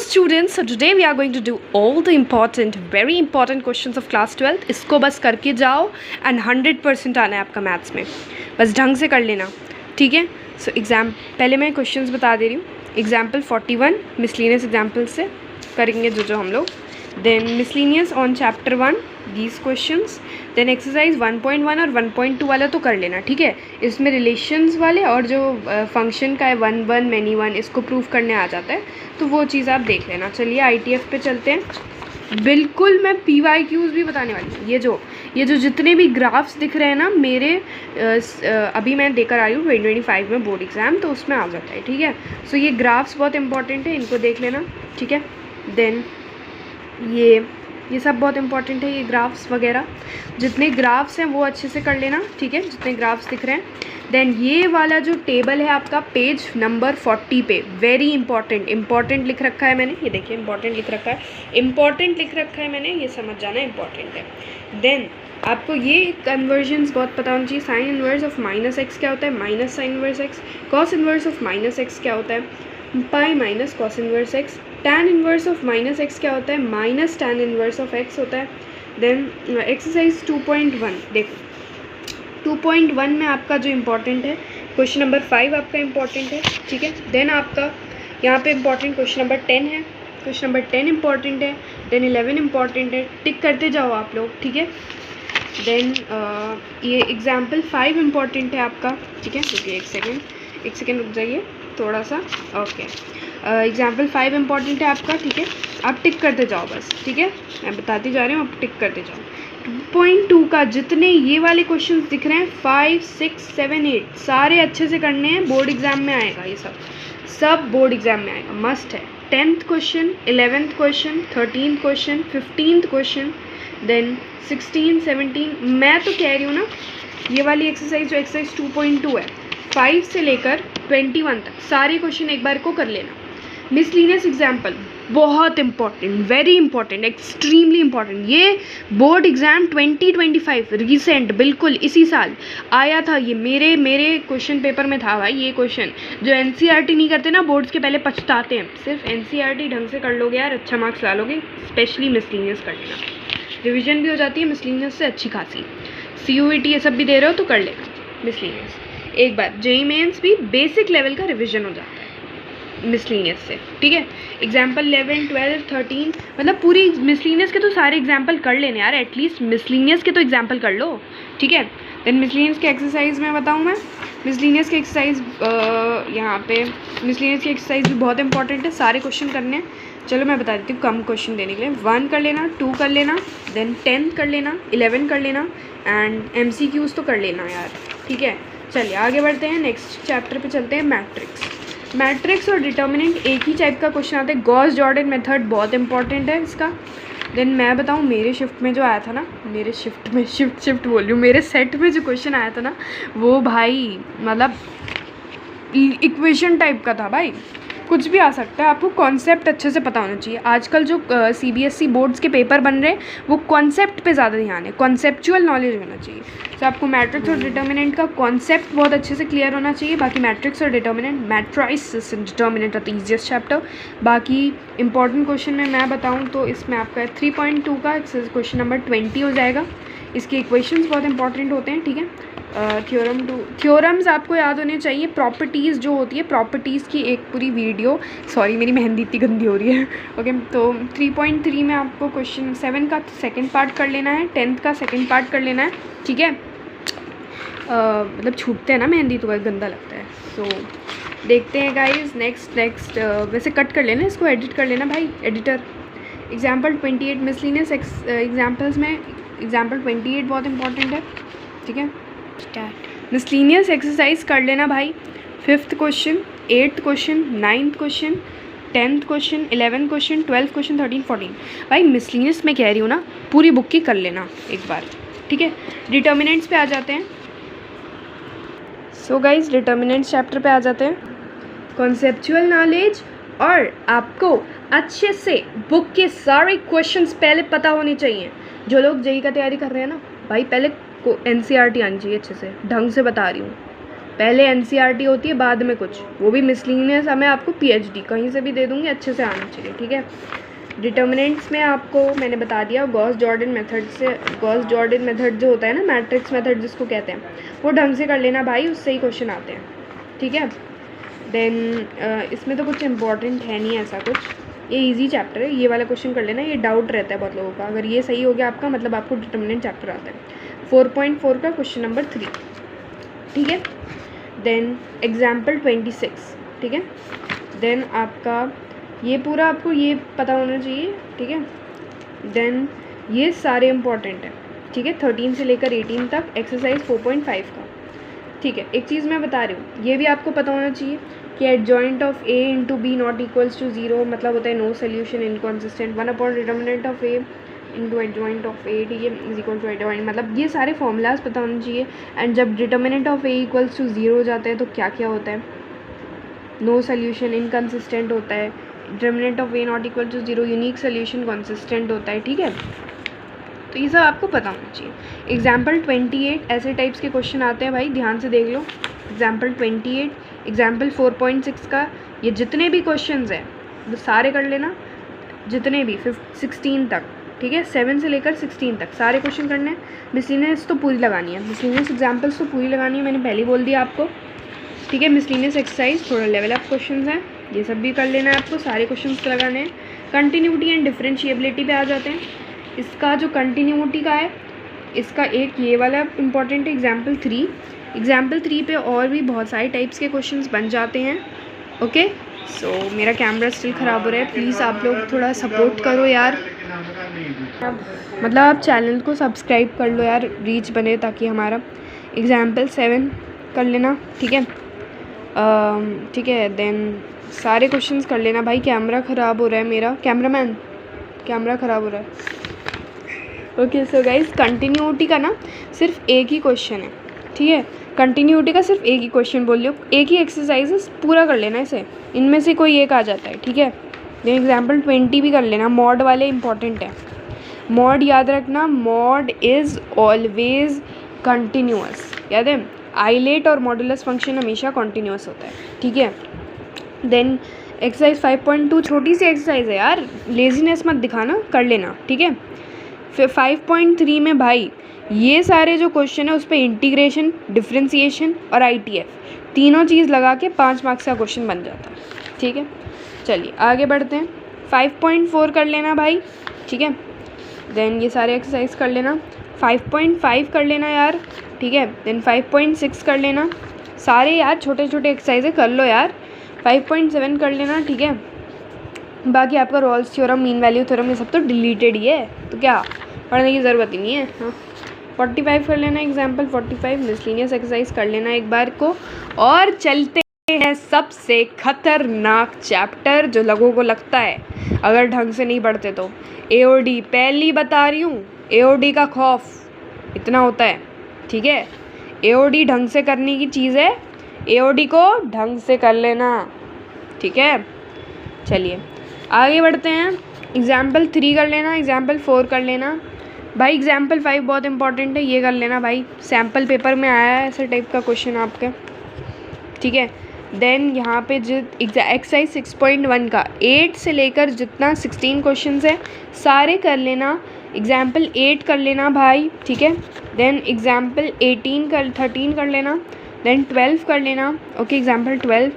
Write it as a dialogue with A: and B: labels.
A: students, so today we are going to do all the important, very important questions of class 12. इसको बस करके जाओ and 100% आना है आपका मैथ्स में, बस ढंग से कर लेना, ठीक है. सो पहले मैं क्वेश्चंस बता दे रही हूँ. एग्जाम्पल 41 मिसलिनियस एग्जाम्पल से करेंगे जो हम लोग. Then miscellaneous on chapter 1 these questions. Then exercise 1.1 और 1.2 वाला तो कर लेना, ठीक है. इसमें रिलेशंस वाले और जो फंक्शन का है 1 मैनी 1 इसको प्रूव करने आ जाता है, तो वो चीज़ आप देख लेना. चलिए ITF पे चलते हैं. बिल्कुल मैं PYQs भी बताने वाली हूँ. ये जो जितने भी ग्राफ्स दिख रहे हैं ना मेरे, अभी मैं देकर आई हूँ 2025 में बोर्ड एग्ज़ाम, तो उसमें आ जाता है, ठीक है. सो ये ग्राफ्स बहुत इंपॉर्टेंट है, इनको देख लेना, ठीक है. देन ये सब बहुत इंपॉर्टेंट है, ये ग्राफ्स वगैरह जितने ग्राफ्स हैं वो अच्छे से कर लेना, ठीक है, जितने ग्राफ्स दिख रहे हैं. देन ये वाला जो टेबल है आपका पेज नंबर 40 पे, वेरी इंपॉर्टेंट लिख रखा है मैंने, ये देखिए इंपॉर्टेंट लिख रखा है मैंने, ये समझ जाना इंपॉर्टेंट है. देन आपको ये कन्वर्जन्स बहुत पता होना चाहिए. Sine inverse of minus x क्या होता है, minus sine inverse x. Cos inverse of minus x क्या होता है, pi minus cos inverse x. Tan inverse of minus x क्या होता है, minus tan inverse of x होता है. देन एक्सरसाइज 2.1 देखो, 2.1 में आपका जो इम्पोर्टेंट है क्वेश्चन नंबर 5 आपका इम्पॉर्टेंट है, ठीक है. देन आपका यहाँ पे इम्पॉर्टेंट क्वेश्चन नंबर 10 है, क्वेश्चन नंबर 10 इम्पॉर्टेंट है. देन 11 इम्पॉर्टेंट है, टिक करते जाओ आप लोग, ठीक है. देन ये एग्जाम्पल 5 इम्पॉर्टेंट है आपका, ठीक है. रुकिए एक सेकेंड रुक जाइए थोड़ा सा. ओके, एग्जाम्पल 5 इम्पॉर्टेंट है आपका, ठीक है. आप टिक करते जाओ बस, ठीक है, मैं बताती जा रही हूँ, आप टिक करते जाओ. 2.2 का जितने ये वाले क्वेश्चंस दिख रहे हैं 5, 6, 7, 8 सारे अच्छे से करने हैं. बोर्ड एग्जाम में आएगा, ये सब बोर्ड एग्जाम में आएगा, मस्ट है. 10th question, 11th question, 13th question, 15th question, then 16, 17. मैं तो कह रही हूँ ना, ये वाली एक्सरसाइज जो एक्सरसाइज 2.2 है 5 से लेकर 21 तक सारे क्वेश्चन एक बार को कर लेना. मिसलिनियस एग्जाम्पल बहुत important, very important, extremely important. ये बोर्ड एग्ज़ाम 2025 रिसेंट बिल्कुल इसी साल आया था. ये मेरे क्वेश्चन पेपर में था भाई. ये क्वेश्चन जो NCERT नहीं करते ना बोर्ड्स के, पहले पछताते हैं. सिर्फ NCERT ढंग से कर लोगे यार, अच्छा मार्क्स ला लोगे. स्पेशली मिसलिनियस कर लेना, रिविजन भी हो जाती है मिसलिनियस से अच्छी खासी. CUET ये सब भी दे रहे हो तो कर लेना मिसलिनियस. एक बार JEE मेंस भी बेसिक लेवल का रिविजन हो जाता है मिसलिनियस से, ठीक है. एग्जाम्पल 11, 12, 13 मतलब पूरी मिसलिनियस के तो सारे एग्जाम्पल कर लेने यार, एटलीस्ट मिसलिनियस के तो एग्जाम्पल कर लो, ठीक है. देन मिसलिनियस के एक्सरसाइज में बताऊँ मैं, मिसलिनियस के एक्सरसाइज यहाँ पे मिसलिनियस की एक्सरसाइज भी बहुत इंपॉर्टेंट है, सारे क्वेश्चन करने हैं. चलो मैं बता देती हूँ कम क्वेश्चन देने के लिए. 1 कर लेना, 2 कर लेना, देन 10 कर लेना, 11 कर लेना, एंड MCQs तो कर लेना यार, ठीक है. चलिए आगे बढ़ते हैं, नेक्स्ट चैप्टर पे चलते हैं. मैट्रिक्स और डिटर्मिनेंट एक ही टाइप का क्वेश्चन आता है. गॉस जॉर्डन मेथड बहुत इंपॉर्टेंट है इसका. देन मैं बताऊँ मेरे शिफ्ट में जो आया था ना, मेरे शिफ्ट बोल रही हूँ, मेरे सेट में जो क्वेश्चन आया था ना, वो भाई मतलब इक्वेशन टाइप का था भाई. कुछ भी आ सकता है, आपको कॉन्सेप्ट अच्छे से पता होना चाहिए. आजकल जो CBSE बोर्ड्स के पेपर बन रहे हैं वो कॉन्सेप्ट पे ज़्यादा ध्यान है, कॉन्सेप्चुअल नॉलेज होना चाहिए. तो आपको मैट्रिक्स और डिटर्मिनेंट का कॉन्सेप्ट बहुत अच्छे से क्लियर होना चाहिए. बाकी मैट्रिक्स और determinant, matrices and determinant are the easiest chapter. बाकी इंपॉर्टेंट क्वेश्चन में मैं बताऊँ तो इसमें आपका 3.2 का क्वेश्चन नंबर 20 हो जाएगा. इसके इक्वेशंस बहुत इंपॉर्टेंट होते हैं, ठीक है. थ्योरम्स आपको याद होने चाहिए. प्रॉपर्टीज़ जो होती है, प्रॉपर्टीज़ की एक पूरी वीडियो, सॉरी मेरी मेहंदी इतनी गंदी हो रही है. ओके, तो 3.3 में आपको क्वेश्चन 7 का सेकंड पार्ट कर लेना है, 10th का सेकंड पार्ट कर लेना है, ठीक है. मतलब छूटते हैं ना मेहंदी तो गंदा लगता है. सो देखते हैं गाइज. नेक्स्ट वैसे कट कर लेना, इसको एडिट कर लेना भाई एडिटर. एग्जाम्पल 28 मिसलिनियस एग्जाम्पल्स में एग्जाम्पल 28 बहुत इंपॉर्टेंट है, ठीक है. मिसलिनियस एक्सरसाइज कर लेना भाई. 5th question, 8th question, 9th question, 10th question, 11th question, 12th question, 13, 14. भाई मिसलिनियस में कह रही हूँ ना, पूरी बुक की कर लेना एक बार, ठीक है. डिटर्मिनेंट्स पे आ जाते हैं. सो गाइज डिटर्मिनेंट्स चैप्टर पे आ जाते हैं. कॉन्सेप्चुअल नॉलेज, और आपको अच्छे से बुक के सारे क्वेश्चंस पहले पता होने चाहिए. जो लोग JEE का तैयारी कर रहे हैं ना भाई, पहले को NCERT आनी चाहिए अच्छे से, ढंग से बता रही हूँ, पहले एनसीईआरटी होती है, बाद में कुछ, वो भी मिसलिनियस मैं आपको पीएचडी कहीं से भी दे दूँगी, अच्छे से आना चाहिए, ठीक है। डिटर्मिनेंट्स में आपको मैंने बता दिया, गॉस जॉर्डन मेथड से, गॉस जॉर्डन मेथड जो होता है ना, मैट्रिक्स मेथड जिसको कहते हैं, वो ढंग से कर लेना भाई, उससे ही क्वेश्चन आते हैं, ठीक है। देन इसमें तो कुछ इंपॉर्टेंट है नहीं ऐसा कुछ, ये इजी चैप्टर है, ये वाला क्वेश्चन कर लेना, ये डाउट रहता है बहुत लोगों का, अगर ये सही हो गया आपका मतलब आपको डिटर्मिनेंट चैप्टर आता है। 4.4 का क्वेश्चन नंबर 3, ठीक है। देन एग्जाम्पल 26, ठीक है। देन आपका ये पूरा आपको ये पता होना चाहिए, ठीक है। देन ये सारे इंपॉर्टेंट हैं, ठीक है, 13 से लेकर 18 तक, एक्सरसाइज 4.5 का, ठीक है। एक चीज़ मैं बता रही हूँ, ये भी आपको पता होना चाहिए कि adjoint of A into B not equals to 0 मतलब होता है no solution inconsistent, 1 upon determinant of A into adjoint of A, ठीक है, इज इक्वल टू एडजॉइंट, मतलब ये सारे फॉर्मूलाज पता होने चाहिए। एंड जब determinant of A equals to 0 हो जाता है तो क्या क्या होता है, नो सोल्यूशन इनकन्सिस्टेंट होता है, determinant of A not equal to 0 unique solution consistent होता है, ठीक है। तो ये सब आपको पता होना चाहिए। एग्जाम्पल 28 ऐसे टाइप्स के क्वेश्चन आते हैं भाई, ध्यान से देख लो। एग्जाम्पल 28, एग्जाम्पल 4.6 का ये जितने भी क्वेश्चंस हैं वो सारे कर लेना, जितने भी 16 तक, ठीक है, 7 से लेकर 16 तक सारे क्वेश्चन करने हैं। मिसलिनियस तो पूरी लगानी है, मिसलिनियस एग्जाम्पल्स तो पूरी लगानी है, मैंने पहले ही बोल दिया आपको, ठीक है। मिसलिनियस एक्सरसाइज थोड़ा लेवल अप क्वेश्चन है, ये सब भी कर लेना है आपको, सारे क्वेश्चंस लगाने हैं। कंटिन्यूटी एंड डिफरेंशिएबिलिटी पे आ जाते हैं। इसका जो कंटिन्यूटी का है, इसका एक ये वाला इंपॉर्टेंट है, एग्जाम्पल 3। एग्जाम्पल 3 पे और भी बहुत सारे टाइप्स के क्वेश्चंस बन जाते हैं, ओके। सो मेरा कैमरा स्टिल ख़राब हो रहा है, प्लीज़ आप लोग थोड़ा सपोर्ट करो यार, मतलब आप चैनल को सब्सक्राइब कर लो यार, रीच बने ताकि हमारा। एग्जाम्पल 7 कर लेना, ठीक है, ठीक है। देन सारे क्वेश्चंस कर लेना भाई, कैमरा ख़राब हो रहा है मेरा, कैमरामैन कैमरा ख़राब हो रहा है, ओके। सो गाइज कंटिन्यूटी का ना सिर्फ एक ही क्वेश्चन है, ठीक है, कंटिन्यूटी का सिर्फ एक ही क्वेश्चन बोल लो, एक ही एक्सरसाइजेस पूरा कर लेना इसे, इनमें से कोई एक आ जाता है, ठीक है। देन एग्जाम्पल 20 भी कर लेना, मॉड वाले इंपॉर्टेंट है, मॉड याद रखना, मॉड इज़ ऑलवेज कंटिन्यूअस, याद है, आइलेट और मॉडुलस फंक्शन हमेशा कॉन्टीन्यूअस होता है, ठीक है। देन एक्सरसाइज 5.2 छोटी सी एक्सरसाइज है यार, लेजीनेस मत दिखाना, कर लेना, ठीक है। फिर 5.3 में भाई ये सारे जो क्वेश्चन है उस पर इंटीग्रेशन, डिफ्रेंसिएशन और आईटीएफ तीनों चीज़ लगा के 5 मार्क्स का क्वेश्चन बन जाता है, ठीक है। चलिए आगे बढ़ते हैं, 5.4 कर लेना भाई, ठीक है। देन ये सारे एक्सरसाइज कर लेना, 5.5 कर लेना यार, ठीक है। देन 5.6 कर लेना, सारे यार छोटे छोटे एक्सरसाइजें कर लो यार। 5.7 कर लेना, ठीक है। बाकी आपका Rolle's theorem, mean value theorem, ये सब तो डिलीटेड ही है, तो क्या पढ़ने की ज़रूरत ही नहीं है। हाँ 45 कर लेना, एग्जाम्पल 45 मिसलिनियस एक्सरसाइज कर लेना एक बार को। और चलते हैं सबसे खतरनाक चैप्टर जो लोगों को लगता है अगर ढंग से नहीं पढ़ते तो, एओडी। पहली बता रही हूँ, एओडी का खौफ इतना होता है, ठीक है। एओडी ढंग से करने की चीज़ है, एओडी को ढंग से कर लेना, ठीक है। चलिए आगे बढ़ते हैं, एग्जाम्पल 3 कर लेना, एग्जाम्पल 4 कर लेना भाई, एग्जाम्पल 5 बहुत इंपॉर्टेंट है, ये कर लेना भाई, सैम्पल पेपर में आया है ऐसे टाइप का क्वेश्चन आपके, ठीक है। देन यहाँ पे जो एक्सरसाइज 6.1 का 8 से लेकर जितना 16 क्वेश्चंस है सारे कर लेना, एग्जाम्पल 8 कर लेना भाई, ठीक है। देन एग्जाम्पल 13 कर लेना, देन 12 कर लेना, ओके। एग्जाम्पल 12